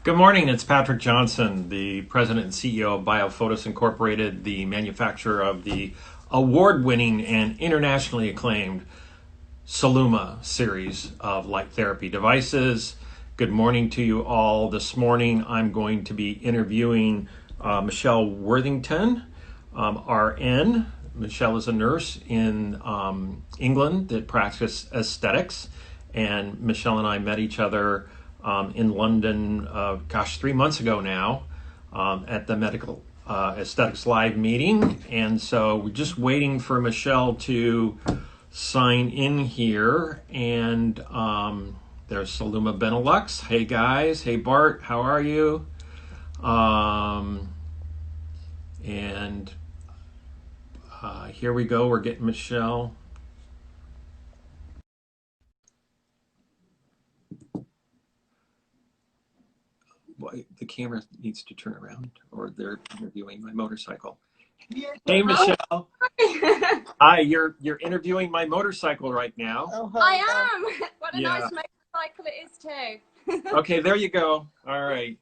Good morning. It's Patrick Johnson, the president and CEO of BioPhotos Incorporated, the manufacturer of the award-winning and internationally acclaimed Celluma series of light therapy devices. Good morning to you all. This morning, I'm going to be interviewing Michelle Worthington, RN. Michelle is a nurse in England that practices aesthetics, and Michelle and I met each other in London, 3 months ago now, at the Medical Aesthetics Live meeting. And so we're just waiting for Michelle to sign in here. And there's Celluma Benelux. Hey guys. Hey Bart, how are you? And here we go. We're getting Michelle. The camera needs to turn around, or they're interviewing my motorcycle. Hey Michelle. Hi, you're interviewing my motorcycle right now. Oh, I am. What a nice motorcycle it is too. Okay, there you go. All right.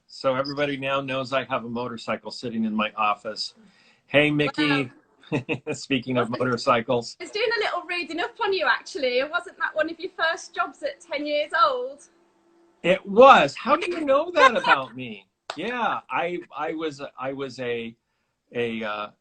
So everybody now knows I have a motorcycle sitting in my office. Hey Mickey. Wow. Speaking of motorcycles. It's doing a little reading up on you actually. Wasn't that one of your first jobs at 10 years old? It was. How do you know that about me? Yeah, I was a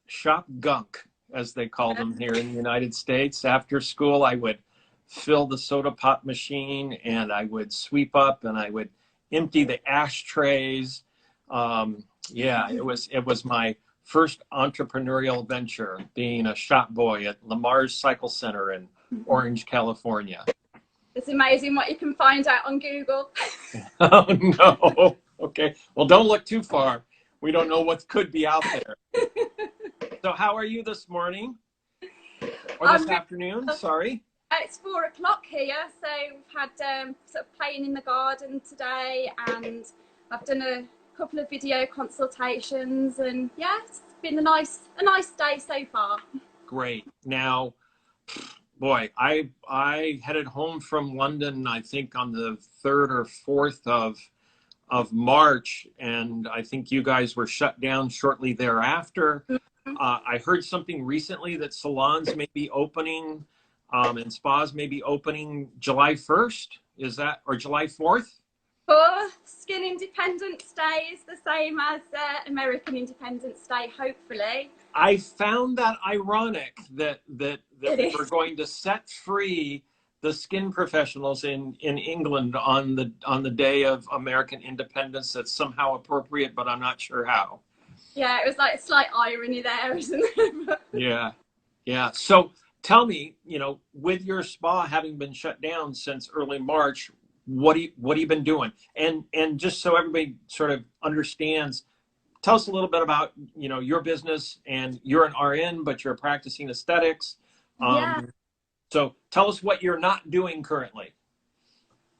shop gunk, as they call them here in the United States. After school, I would fill the soda pop machine, and I would sweep up, and I would empty the ashtrays. Yeah, it was my first entrepreneurial venture, being a shop boy at Lamar's Cycle Center in Orange, California. It's amazing what you can find out on Google. Oh, no. Okay. Well, don't look too far. We don't know what could be out there. So how are you this morning? Or this afternoon? Sorry. It's 4 o'clock here. So we've had sort of playing in the garden today, and I've done a couple of video consultations, and yeah, it's been a nice day so far. Great. Now, boy, I headed home from London, I think on the 3rd or 4th of March, and I think you guys were shut down shortly thereafter. I heard something recently that salons may be opening and spas may be opening July 1st. Is that, or July 4th? Skin Independence Day is the same as American Independence Day, hopefully. I found that ironic that we're going to set free the skin professionals in England on the day of American independence. That's somehow appropriate, but I'm not sure how. Yeah, it was like a slight irony there, isn't it? Yeah. So tell me, with your spa having been shut down since early March, what have you been doing? And just so everybody sort of understands, tell us a little bit about, your business. And you're an RN, but you're practicing aesthetics. Yeah. So tell us what you're not doing currently.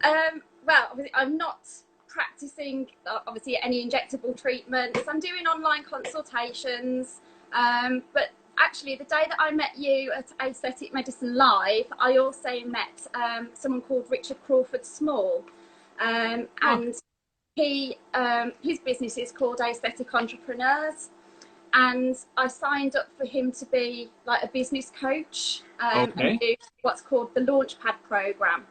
Well, I'm not practicing, obviously, any injectable treatments. I'm doing online consultations. But actually, the day that I met you at Aesthetic Medicine Live, I also met someone called Richard Crawford Small. And his business is called Aesthetic Entrepreneurs. And I signed up for him to be like a business coach and do what's called the Launchpad program.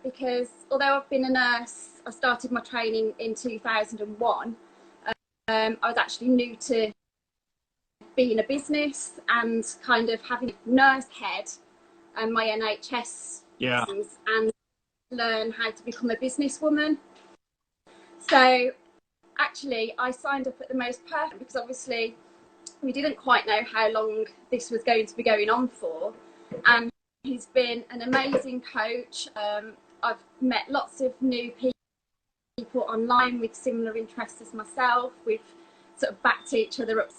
Because although I've been a nurse, I started my training in 2001. I was actually new to being a business and kind of having a nurse head and my NHS lessons, and learn how to become a businesswoman. So actually, I signed up at the most perfect, because obviously we didn't quite know how long this was going to be going on for. And he's been an amazing coach. I've met lots of new people online with similar interests as myself. We've sort of backed each other up,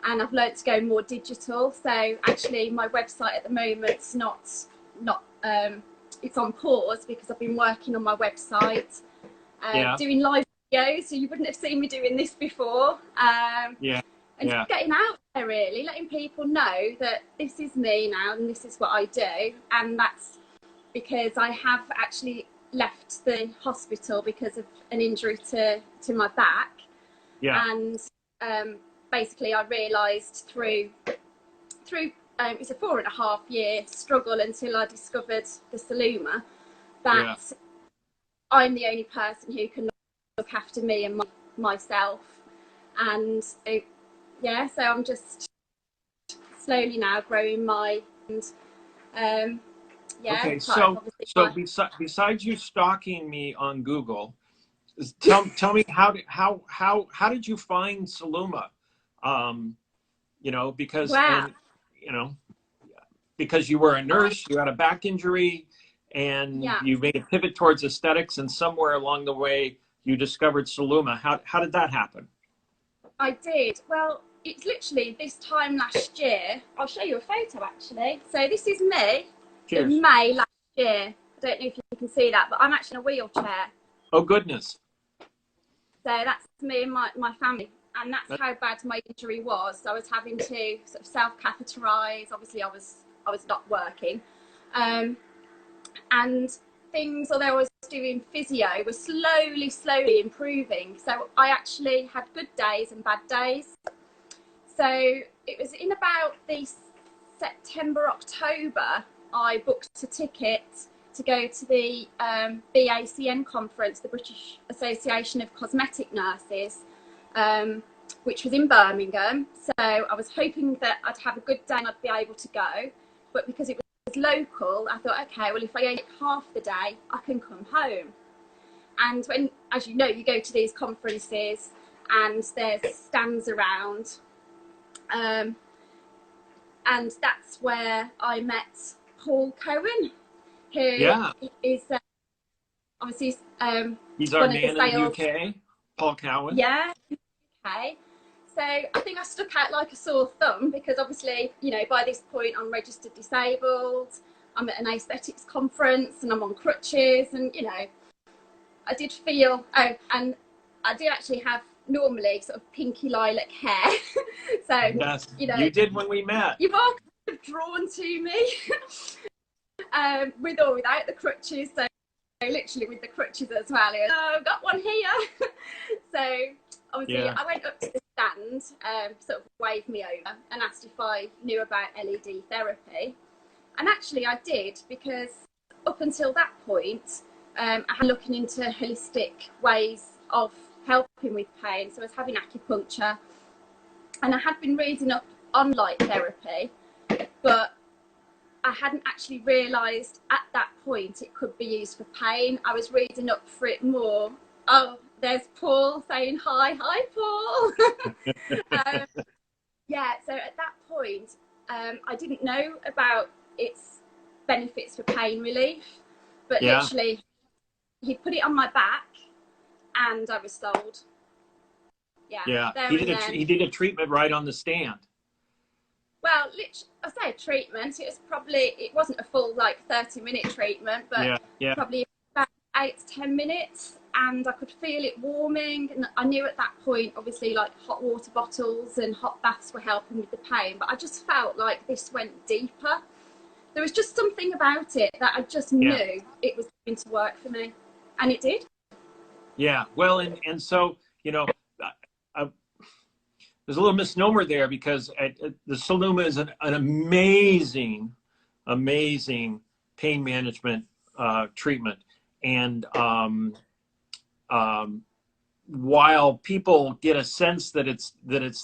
and I've learned to go more digital. So actually my website at the moment's not it's on pause, because I've been working on my website, doing live videos, so you wouldn't have seen me doing this before. Just getting out there, really letting people know that this is me now and this is what I do. And that's because I have actually left the hospital because of an injury to my back. Yeah. And basically I realised through it was a 4.5 year struggle until I discovered the Celluma that I'm the only person who can look after me and myself. And so I'm just slowly now growing my Okay, so besides you stalking me on Google, tell me how did you find Celluma? You know, because you know, because you were a nurse, you had a back injury, and you made a pivot towards aesthetics, and somewhere along the way you discovered Celluma. How did that happen? I did. Well, it's literally this time last year. I'll show you a photo actually. So this is me. Cheers. In May last year. I don't know if you can see that, but I'm actually in a wheelchair. Oh goodness. So that's me and my family. And that's how bad my injury was. So I was having to sort of self-catheterize. Obviously I was not working. And things, although I was doing physio, were slowly improving. So I actually had good days and bad days. So it was in about the September, October, I booked a ticket to go to the BACN conference, the British Association of Cosmetic Nurses, which was in Birmingham. So I was hoping that I'd have a good day and I'd be able to go. But because it was local, I thought, okay, well, if I only take half the day, I can come home. And when, as you know, you go to these conferences and there's stands around, and that's where I met Paul Cohen, who is obviously he's our man in the UK, Paul Cowen. Yeah, okay. So I think I stuck out like a sore thumb because obviously, you know, by this point I'm registered disabled, I'm at an aesthetics conference and I'm on crutches, and, you know, I did feel, and I do actually have normally sort of pinky lilac hair. So, yes, you know, you did when we met. You've all kind of drawn to me, with or without the crutches. So literally with the crutches as well. Oh, I've got one here. So obviously I went up to the stand, sort of waved me over and asked if I knew about LED therapy. And actually I did, because up until that point, I had looking into holistic ways of helping with pain. So I was having acupuncture, and I had been reading up on light therapy, but I hadn't actually realised at that point it could be used for pain. I was reading up for it more. Oh, there's Paul saying hi. Hi, Paul. So at that point, I didn't know about its benefits for pain relief, but literally he put it on my back and I was sold. He did a treatment right on the stand. Well, I say a treatment. It wasn't a full like 30-minute treatment, but probably about 8 to 10 minutes, and I could feel it warming. And I knew at that point, obviously, like hot water bottles and hot baths were helping with the pain, but I just felt like this went deeper. There was just something about it that I just knew it was going to work for me, and it did. Yeah, well, and so, you know, there's a little misnomer there, because the Celluma is an amazing pain management treatment. And while people get a sense that it's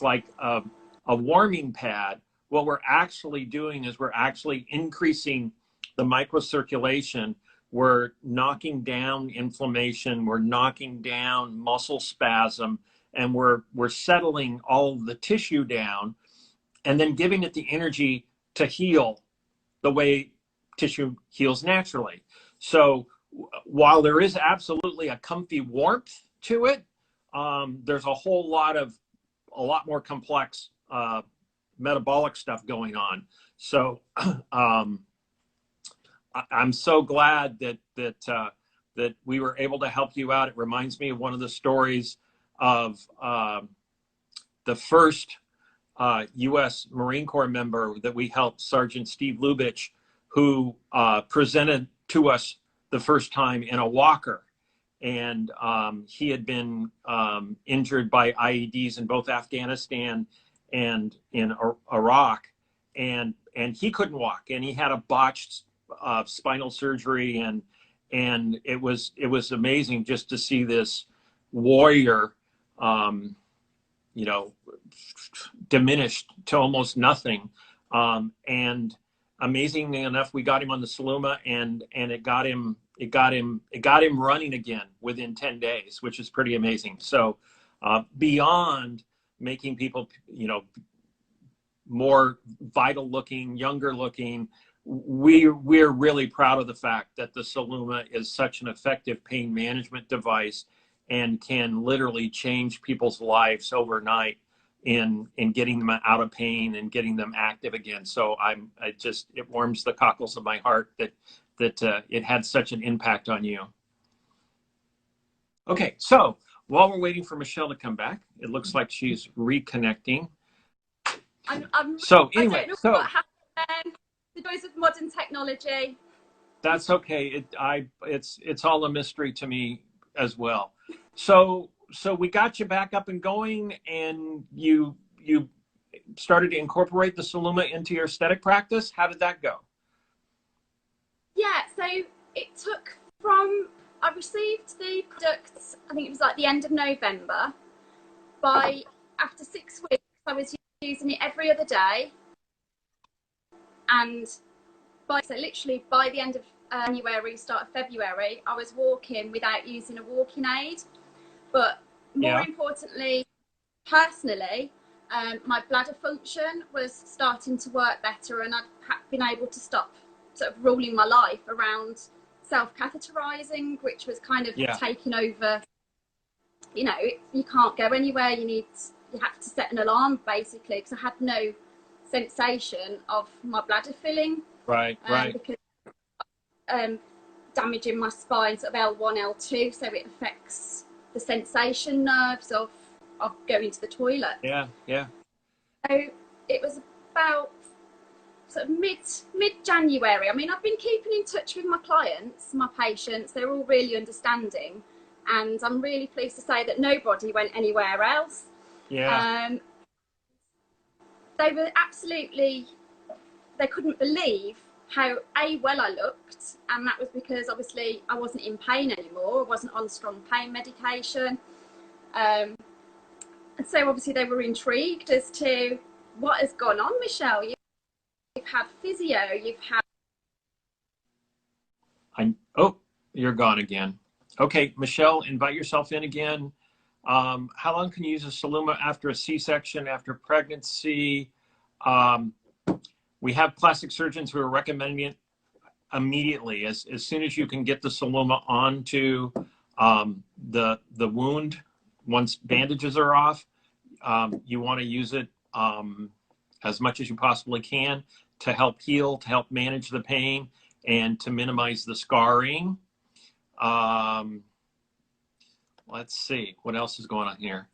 like a warming pad, what we're actually doing is we're actually increasing the microcirculation. We're knocking down inflammation. We're knocking down muscle spasm. And we're settling all the tissue down, and then giving it the energy to heal the way tissue heals naturally. So while there is absolutely a comfy warmth to it, there's a lot more complex metabolic stuff going on. So I'm so glad that we were able to help you out. It reminds me of one of the stories of the first U.S. Marine Corps member that we helped, Sergeant Steve Lubitsch, who presented to us the first time in a walker. And he had been injured by IEDs in both Afghanistan and in Iraq, and he couldn't walk, and he had a botched spinal surgery, and it was amazing just to see this warrior, you know, diminished to almost nothing, and amazingly enough, we got him on the Celluma, and it got him running again within 10 days, which is pretty amazing. So beyond making people, you know, more vital looking, younger looking, we're really proud of the fact that the Celluma is such an effective pain management device and can literally change people's lives overnight in getting them out of pain and getting them active again. So it warms the cockles of my heart that it had such an impact on you. Okay, so while we're waiting for Michelle to come back, it looks like she's reconnecting. So anyway, I don't know what happened. The joys of modern technology. That's okay. It's all a mystery to me as well. So we got you back up and going, and you started to incorporate the Celluma into your aesthetic practice. How did that go? Yeah, so it took from, I received the products, I think it was like the end of November. After 6 weeks, I was using it every other day. And literally by the end of January, start of February, I was walking without using a walking aid. But more importantly, personally, my bladder function was starting to work better, and I'd been able to stop sort of ruling my life around self-catheterizing, which was kind of taking over. You know, you can't go anywhere. You have to set an alarm basically, because I had no sensation of my bladder filling. Right. Because damaging my spine, sort of L1, L2, so it affects the sensation nerves of going to the toilet. Yeah. So it was about sort of mid-January. I mean, I've been keeping in touch with my clients, my patients. They're all really understanding, and I'm really pleased to say that nobody went anywhere else. Yeah. They were they couldn't believe how well I looked, and that was because obviously I wasn't in pain anymore. I wasn't on strong pain medication. And so obviously they were intrigued as to what has gone on, Michelle. You've had physio, you've had... Oh, you're gone again. Okay, Michelle, invite yourself in again. How long can you use a Celluma after a C-section, after pregnancy? We have plastic surgeons who are recommending it immediately. As soon as you can get the Celluma onto the wound, once bandages are off, you want to use it as much as you possibly can to help heal, to help manage the pain, and to minimize the scarring. Let's see, what else is going on here?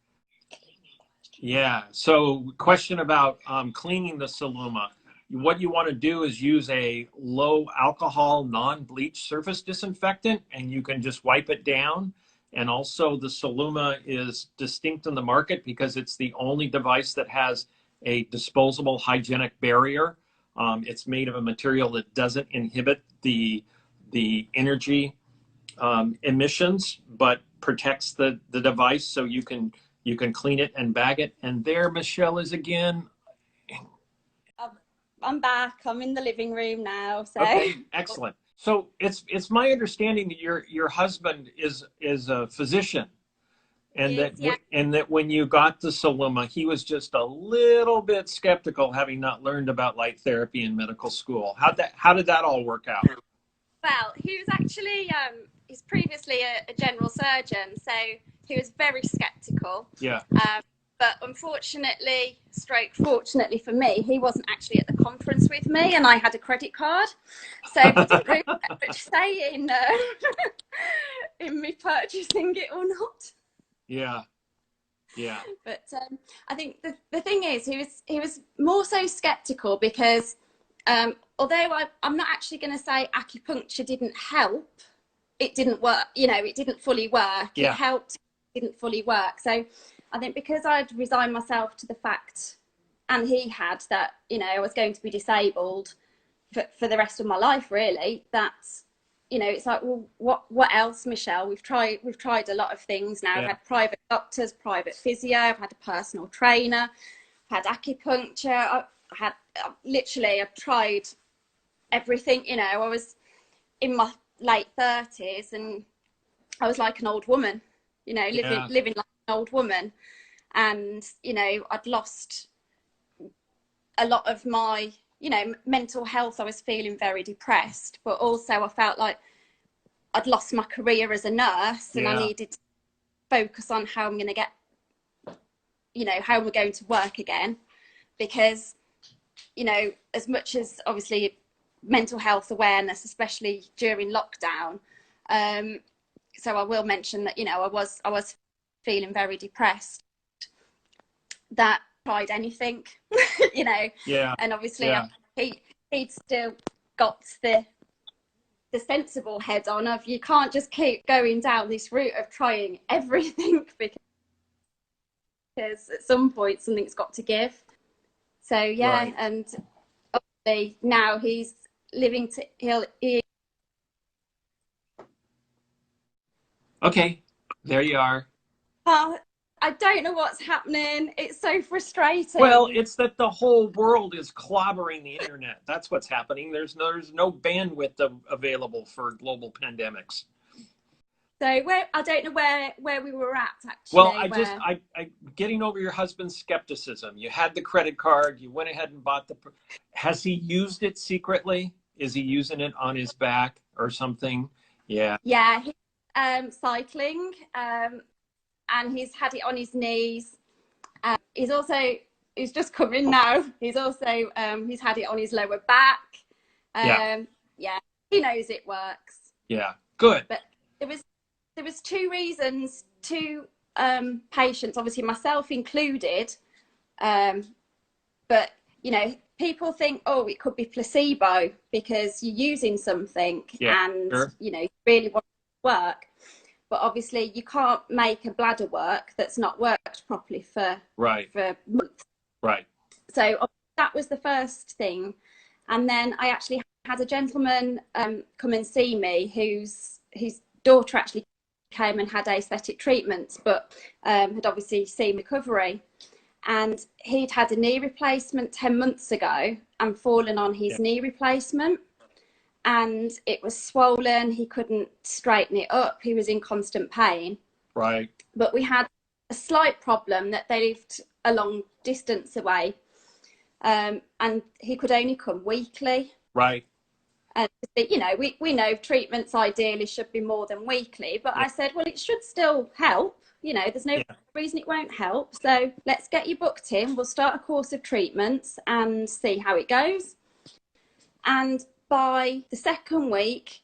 Yeah, so question about cleaning the Celluma. What you want to do is use a low alcohol, non-bleach surface disinfectant, and you can just wipe it down. And also the Celluma is distinct in the market because it's the only device that has a disposable hygienic barrier. It's made of a material that doesn't inhibit the energy emissions, but protects the device, so you can clean it and bag it. And there Michelle is again. I'm back. I'm in the living room now. So. Okay, excellent. So it's my understanding that your husband is a physician, and that when you got the Celluma, he was just a little bit skeptical, having not learned about light therapy in medical school. How did that all work out? Well, he was actually he's previously a general surgeon, so he was very skeptical. Yeah. But unfortunately, fortunately for me, he wasn't actually at the conference with me, and I had a credit card, so he didn't really have much say in me purchasing it or not. Yeah. But I think the thing is, he was more so skeptical because although I'm not actually going to say acupuncture didn't help, it didn't work, you know, it didn't fully work. Yeah. It helped, it didn't fully work. So I think because I'd resigned myself to the fact, and he had, that, you know, I was going to be disabled for the rest of my life, really, that's, you know, it's like, well, what else, Michelle? We've tried a lot of things now. Yeah. I've had private doctors, private physio, I've had a personal trainer, I've had acupuncture, I've tried everything. You know, I was in my late 30s and I was like an old woman, you know, living like an old woman. And, you know, I'd lost a lot of my, you know, mental health. I was feeling very depressed, but also I felt like I'd lost my career as a nurse, and I needed to focus on how I'm going to get, you know, how we're going to work again. Because, you know, as much as obviously mental health awareness, especially during lockdown, so I will mention that, you know, I was feeling very depressed, that I tried anything, you know. Yeah. And obviously he'd still got the sensible head on of, you can't just keep going down this route of trying everything, because at some point something's got to give. So yeah, right. And obviously now he's living to Okay, there you are. I don't know what's happening. It's so frustrating. Well, it's that the whole world is clobbering the internet. That's what's happening. There's no bandwidth available for global pandemics. So I don't know where we were at, actually. Well, I getting over your husband's skepticism. You had the credit card. You went ahead and bought has he used it secretly? Is he using it on his back or something? Yeah. Yeah, he's cycling. And he's had it on his knees. He's just come in now. He's also he's had it on his lower back. Yeah, he knows it works. Yeah, good. But there was two reasons, two patients, obviously myself included. But you know, people think, oh, it could be placebo because you're using something, and you know, you really want it to work. But obviously you can't make a bladder work that's not worked properly for months. Right. So that was the first thing. And then I actually had a gentleman come and see me his daughter actually came and had aesthetic treatments, but had obviously seen recovery. And he'd had a knee replacement 10 months ago and fallen on his knee replacement. And it was swollen. He couldn't straighten it up. He was in constant pain. Right. But we had a slight problem that they lived a long distance away, and he could only come weekly. Right. And you know, we know treatments ideally should be more than weekly, but I said, well, it should still help. You know, there's no reason it won't help. So let's get you booked in. We'll start a course of treatments and see how it goes. And by the second week,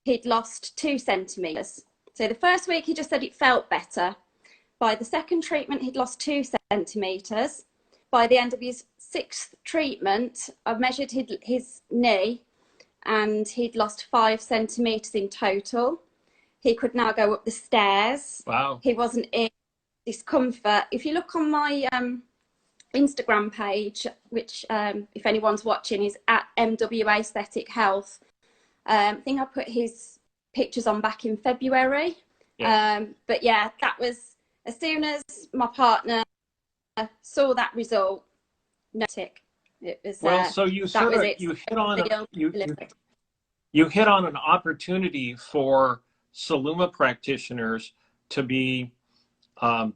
he'd lost 2 centimetres. So the first week, he just said it felt better. By the second treatment, he'd lost 2 centimetres. By the end of his 6th treatment, I've measured his knee, and he'd lost 5 centimetres in total. He could now go up the stairs. Wow. He wasn't in discomfort. If you look on my Instagram page, which if anyone's watching is at MWA Aesthetic Health, I think I put his pictures on back in February. But yeah, that was as soon as my partner saw that result. It was so you sort of you hit on an opportunity for Celluma practitioners to be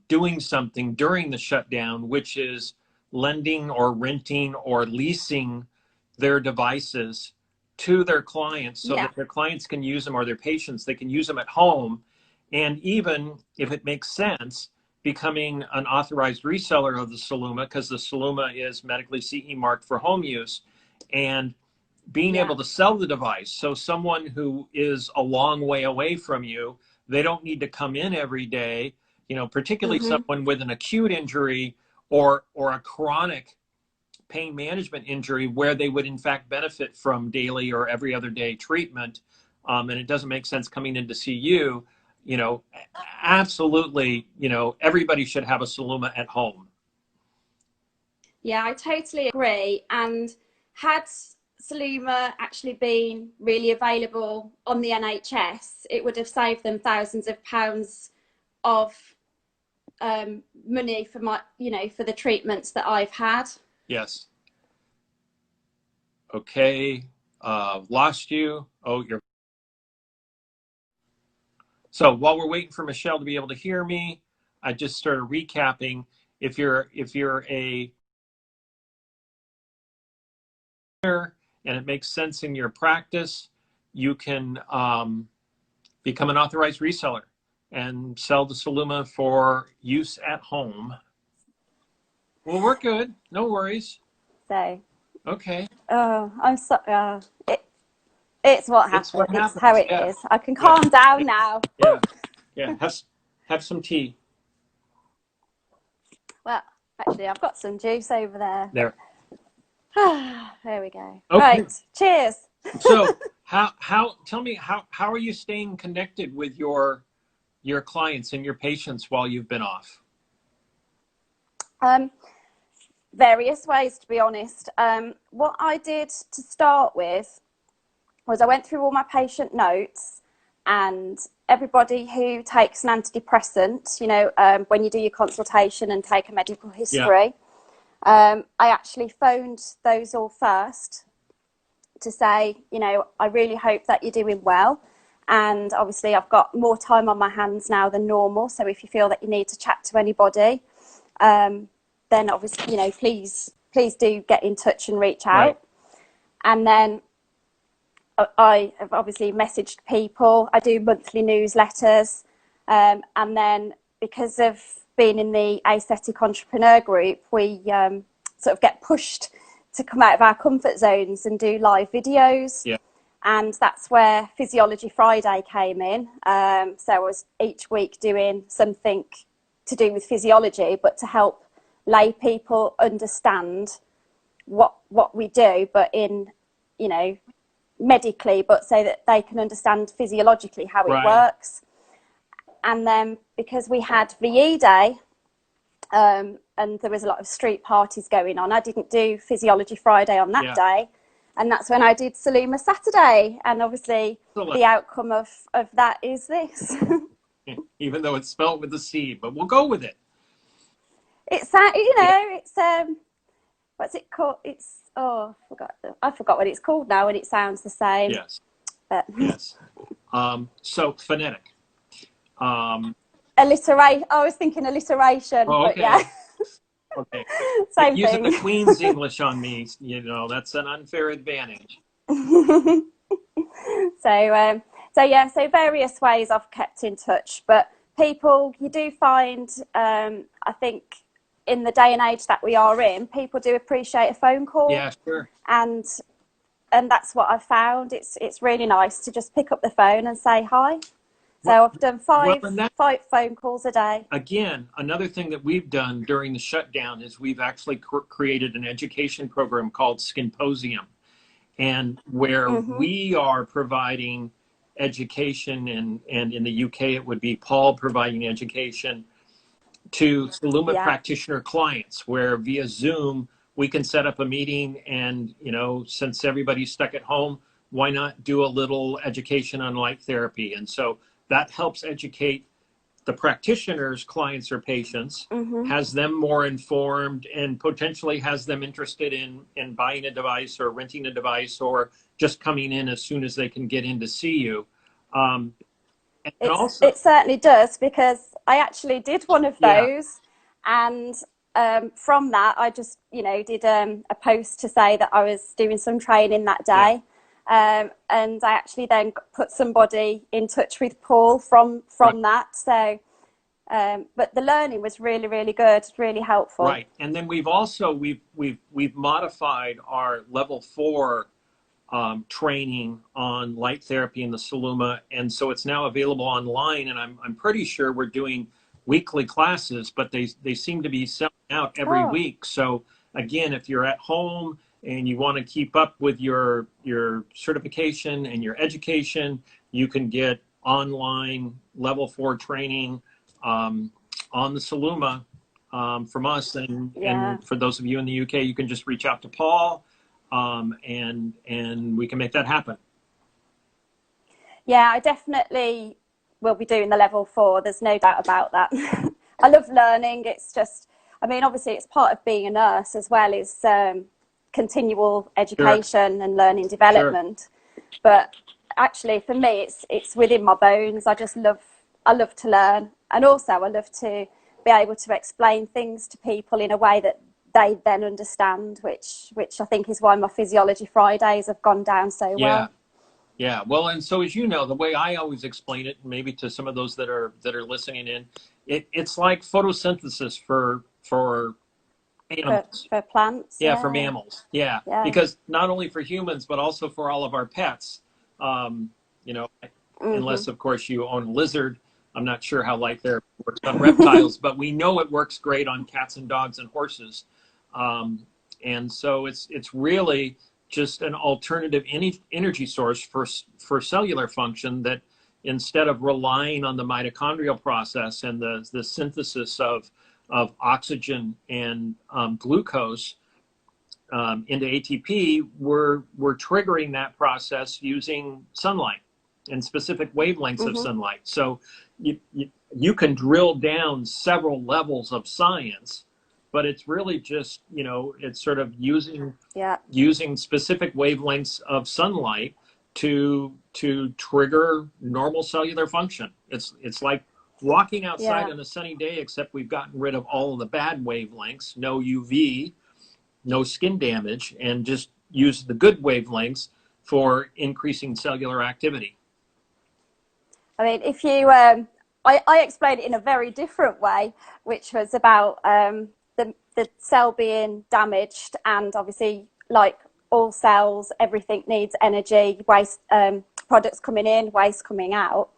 doing something during the shutdown, which is lending or renting or leasing their devices to their clients so that their clients can use them, or their patients, they can use them at home. And even if it makes sense, becoming an authorized reseller of the Celluma, because the Celluma is medically CE marked for home use, and being able to sell the device. So someone who is a long way away from you, they don't need to come in every day, you know, particularly someone with an acute injury or a chronic pain management injury where they would in fact benefit from daily or every other day treatment. and it doesn't make sense coming in to see you, you know, absolutely, you know, everybody should have a Celluma at home. Yeah, I totally agree. And had Celluma actually been really available on the NHS, it would have saved them thousands of pounds of money for my, for the treatments that I've had. Yes. Okay. Lost you. Oh, you're. So while we're waiting for Michelle to be able to hear me, I just started recapping. If you're a and it makes sense in your practice, you can become an authorized reseller and sell the Celluma for use at home. Well, we're good. No worries. So, Okay. oh, I'm so. It's what It's happened. what It's happens. how it Yeah. is. I can Yeah. calm down now. Yeah. Yeah. Have some tea. Well, actually, I've got some juice over there. There. There we go. Okay. Right. Cheers. So tell me how are you staying connected with your clients and your patients while you've been off? Various ways, to be honest. What I did to start with was I went through all my patient notes, and everybody who takes an antidepressant, when you do your consultation and take a medical history, I actually phoned those all first to say, I really hope that you're doing well. And obviously I've got more time on my hands now than normal. So if you feel that you need to chat to anybody, then obviously, please do get in touch and reach out. Right. And then I have obviously messaged people. I do monthly newsletters. And then because of being in the Aesthetic Entrepreneur group, we sort of get pushed to come out of our comfort zones and do live videos. Yeah. And that's where Physiology Friday came in. So I was each week doing something to do with physiology, but to help lay people understand what we do, but in, medically, but so that they can understand physiologically how it works. And then because we had VE Day, and there was a lot of street parties going on, I didn't do Physiology Friday on that day. And that's when I did Celluma Saturday. And obviously the outcome of that is this. Even though it's spelled with a C, but we'll go with it. It's, it's, what's it called? It's, I forgot what it's called now, and it sounds the same. Yes. But. Yes. So phonetic. Alliteration. I was thinking alliteration, but yeah. Okay. Same Using thing. the Queen's English on me, that's an unfair advantage. So various ways I've kept in touch, but people, you do find, I think in the day and age that we are in, people do appreciate a phone call. Yeah, sure. And that's what I've found. It's really nice to just pick up the phone and say hi. So I've done five phone calls a day. Again, another thing that we've done during the shutdown is we've actually created an education program called Skinposium, and where we are providing education, and in the UK it would be Paul providing education to Celluma practitioner clients, where via Zoom we can set up a meeting, and since everybody's stuck at home, why not do a little education on light therapy? And so that helps educate the practitioners, clients, or patients, has them more informed, and potentially has them interested in buying a device or renting a device, or just coming in as soon as they can get in to see you. It certainly does, because I actually did one of those, and from that I just did a post to say that I was doing some training that day. And I actually then put somebody in touch with Paul from that. So, but the learning was really, really good, really helpful. Right, and then we've also we've modified our level 4 training on light therapy in the Celluma, and so it's now available online. And I'm pretty sure we're doing weekly classes, but they seem to be selling out every week. So again, if you're at home and you want to keep up with your certification and your education, you can get online level 4 training on the Celluma from us. And for those of you in the UK, you can just reach out to Paul, and we can make that happen. Yeah, I definitely will be doing the level 4. There's no doubt about that. I love learning. It's just, I mean, obviously it's part of being a nurse as well as continual education and learning development. But actually for me, it's within my bones. I love to learn. And also I love to be able to explain things to people in a way that they then understand, which I think is why my Physiology Fridays have gone down so well. Yeah, well, and so as you know, the way I always explain it, maybe to some of those that are listening in, it's like photosynthesis for animals. For plants. Yeah, for mammals. Yeah, because not only for humans, but also for all of our pets. You know, unless of course you own a lizard. I'm not sure how light there works on reptiles, but we know it works great on cats and dogs and horses. And so it's really just an alternative energy source for cellular function, that instead of relying on the mitochondrial process and the synthesis of oxygen and glucose into ATP, we're triggering that process using sunlight and specific wavelengths of sunlight. So you can drill down several levels of science, but it's really just, you know, it's sort of using specific wavelengths of sunlight to trigger normal cellular function. It's like walking outside on a sunny day, except we've gotten rid of all of the bad wavelengths, no UV, no skin damage, and just use the good wavelengths for increasing cellular activity. I mean, if you, I explained it in a very different way, which was about the cell being damaged, and obviously, like all cells, everything needs energy, waste, products coming in, waste coming out.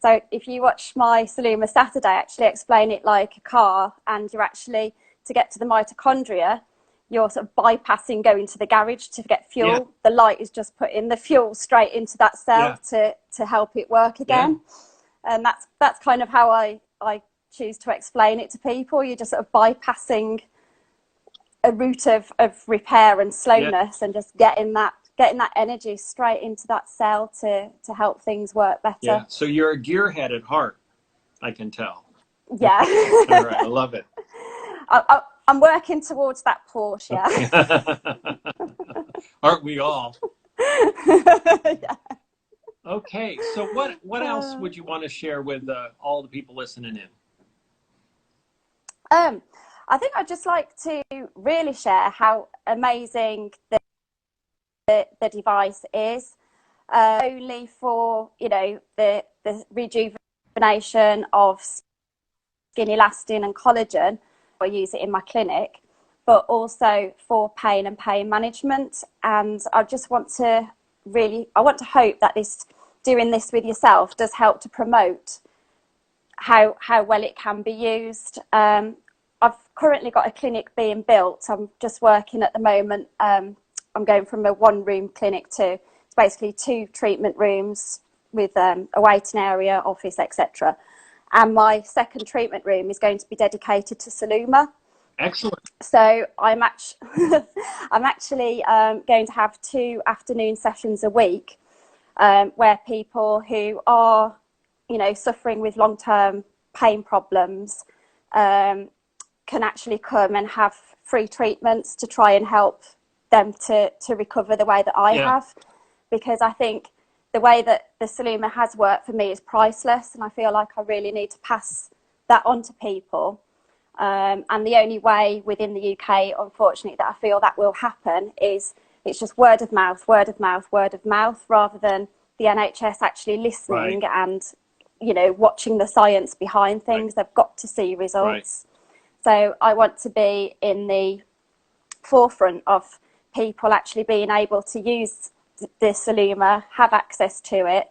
So if you watch my Celluma Saturday, I actually explain it like a car, and you're actually, to get to the mitochondria, you're sort of bypassing going to the garage to get fuel. The light is just putting the fuel straight into that cell to help it work again. And that's kind of how I choose to explain it to people. You're just sort of bypassing a route of repair and slowness, and just getting that energy straight into that cell to help things work better. Yeah. So you're a gearhead at heart, I can tell. Yeah. All right. I love it. I'm working towards that Porsche. Aren't we all? Okay. So what else would you want to share with all the people listening in? I think I'd just like to really share how amazing the device is, only for, you know, the rejuvenation of skin elastin and collagen. I use it in my clinic, but also for pain and pain management. And I just want to hope that doing this with yourself does help to promote how well it can be used. I've currently got a clinic being built. I'm just working at the moment. I'm going from a 1-room clinic to, it's basically 2 treatment rooms with a waiting area, office, etc. And my second treatment room is going to be dedicated to Celluma. Excellent. So I'm actually going to have 2 afternoon sessions a week, where people who are, you know, suffering with long-term pain problems can actually come and have free treatments to try and help them to recover the way that I have. Because I think the way that the Celluma has worked for me is priceless, and I feel like I really need to pass that on to people. And the only way within the UK, unfortunately, that I feel that will happen is it's just word of mouth, word of mouth, word of mouth, rather than the NHS actually listening and, you know, watching the science behind things. They've got to see results. So I want to be in the forefront of people actually being able to use the Celluma, have access to it,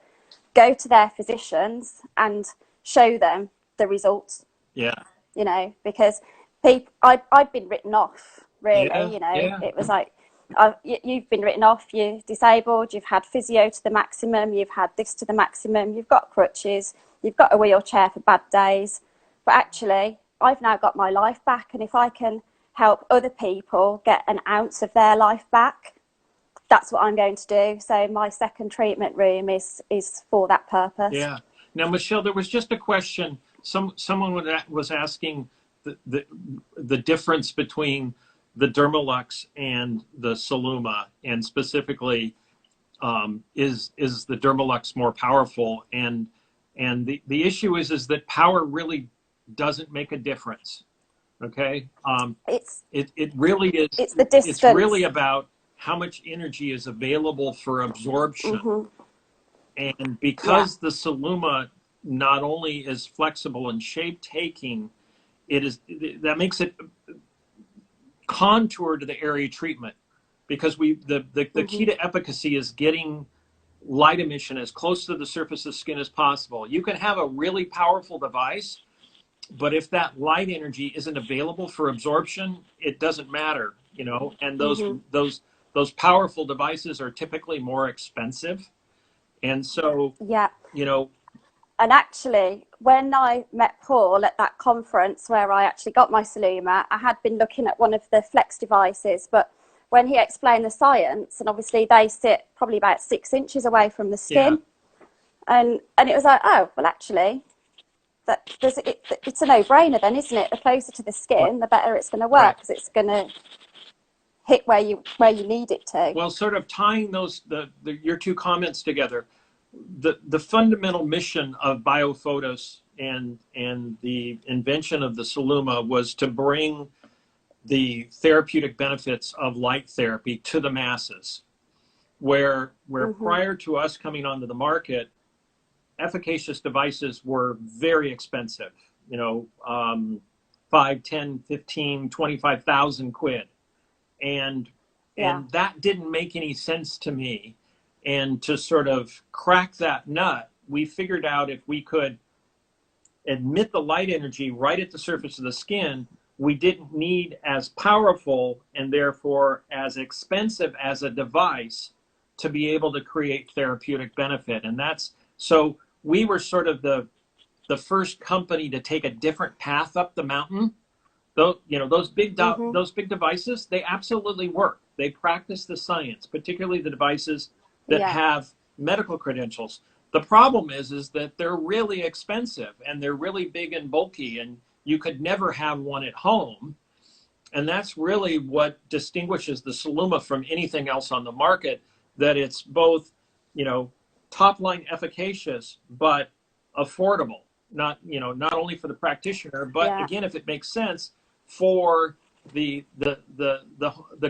go to their physicians and show them the results. Yeah. You know, because I'd been written off, really. You know, it was like you've been written off, you're disabled, you've had physio to the maximum, you've had this to the maximum, you've got crutches, you've got a wheelchair for bad days. But actually, I've now got my life back, and if I can help other people get an ounce of their life back, that's what I'm going to do. So my second treatment room is for that purpose. Yeah. Now, Michelle, there was just a question. Someone was asking the difference between the Dermalux and the Celluma, and specifically, is the Dermalux more powerful? And the issue is that power really doesn't make a difference. Okay. It really is. It's the distance. It's really about how much energy is available for absorption. And because the Celluma not only is flexible and shape taking, that makes it contour to the area treatment, because the key to efficacy is getting light emission as close to the surface of the skin as possible. You can have a really powerful device, but if that light energy isn't available for absorption, it doesn't matter, you know. And those powerful devices are typically more expensive. And so, you know. And actually, when I met Paul at that conference where I actually got my Celluma, I had been looking at one of the flex devices, but when he explained the science, and obviously they sit probably about 6 inches away from the skin, and it was like, oh, well, actually, it's a no-brainer then, isn't it? The closer to the skin, the better it's going to work, because it's going to hit where you need it to. Well, sort of tying your two comments together, the fundamental mission of Biophotos and the invention of the Celluma was to bring the therapeutic benefits of light therapy to the masses, where prior to us coming onto the market, efficacious devices were very expensive, you know, 5, 10, 15, 25,000 quid. And that didn't make any sense to me. And to sort of crack that nut, we figured out if we could emit the light energy right at the surface of the skin, we didn't need as powerful and therefore as expensive as a device to be able to create therapeutic benefit. And so we were sort of the first company to take a different path up the mountain. Those big devices, they absolutely work. They practice the science, particularly the devices that have medical credentials. The problem is that they're really expensive, and they're really big and bulky, and you could never have one at home. And that's really what distinguishes the Celluma from anything else on the market, that it's both, you know, top line efficacious, but affordable. Not only for the practitioner, but again, if it makes sense, for the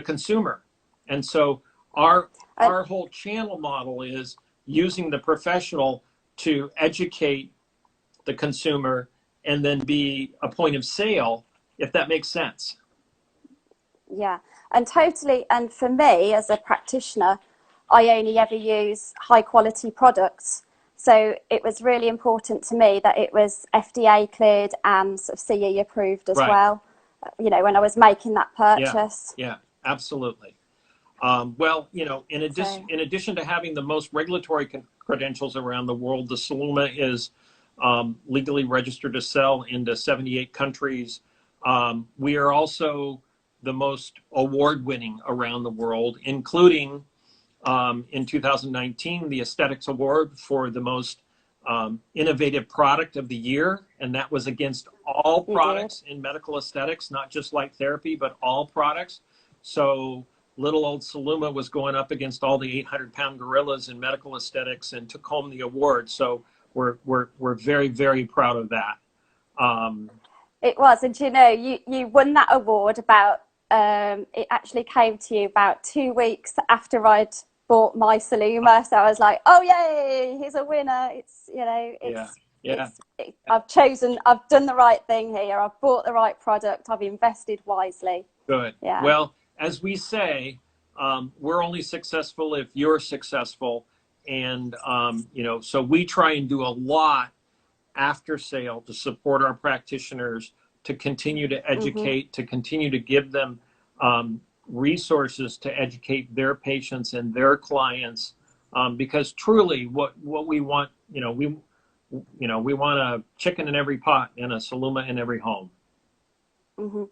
consumer. And so our whole channel model is using the professional to educate the consumer and then be a point of sale, if that makes sense. Yeah, and totally. And for me as a practitioner, I only ever use high quality products. So it was really important to me that it was FDA cleared and sort of CE approved as well, you know, when I was making that purchase. Yeah, absolutely. Well, you know, in addition to having the most regulatory credentials around the world, the Celluma is legally registered to sell into 78 countries. We are also the most award-winning around the world, including in 2019, the Aesthetics Award for the most innovative product of the year. And that was against all products in medical aesthetics, not just light therapy, but all products. So little old Celluma was going up against all the 800-pound gorillas in medical aesthetics and took home the award. So we're very, very proud of that. It was, and you know, you won that award about, it actually came to you about 2 weeks after I'd bought my Celluma. So I was like, oh yay, he's a winner. It's, you know, I've done the right thing here. I've bought the right product. I've invested wisely. Good. Yeah. Well, as we say, we're only successful if you're successful. And, you know, so we try and do a lot after sale to support our practitioners, to continue to educate, to continue to give them resources to educate their patients and their clients, because truly what we want, we want a chicken in every pot and a Celluma in every home. Mm-hmm.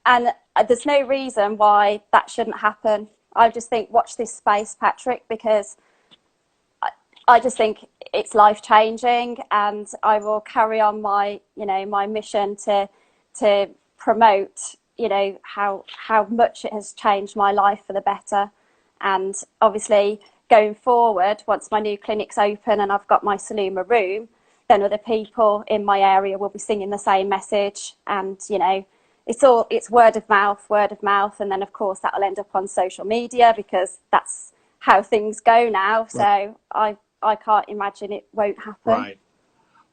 And there's no reason why that shouldn't happen. I just think watch this space, Patrick, because I just think it's life changing, and I will carry on my my mission to promote how much it has changed my life for the better. And obviously going forward, once my new clinic's open and I've got my Celluma room, then other people in my area will be singing the same message. And it's word of mouth, and then of course that'll end up on social media, because that's how things go now. So I can't imagine it won't happen. Right.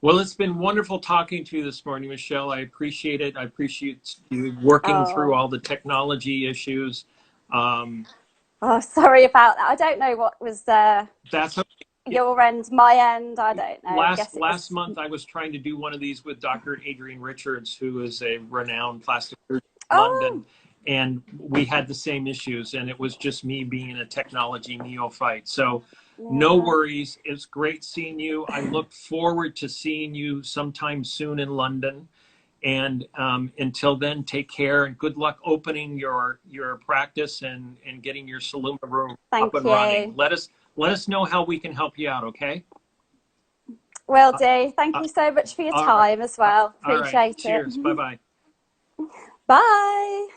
Well, it's been wonderful talking to you this morning, Michelle. I appreciate it. I appreciate you working through all the technology issues. Oh, sorry about that. I don't know what was that's okay. Your end, my end, I don't know. Last month, I was trying to do one of these with Dr. Adrienne Richards, who is a renowned plastic surgeon in London, and we had the same issues, and it was just me being a technology neophyte. So no worries. It's great seeing you. I look forward to seeing you sometime soon in London. And until then, take care and good luck opening your practice and getting your Celluma room up and running. Let us know how we can help you out, okay? Will do. Thank you so much for your time as well. Appreciate it. Cheers. Bye-bye. Bye.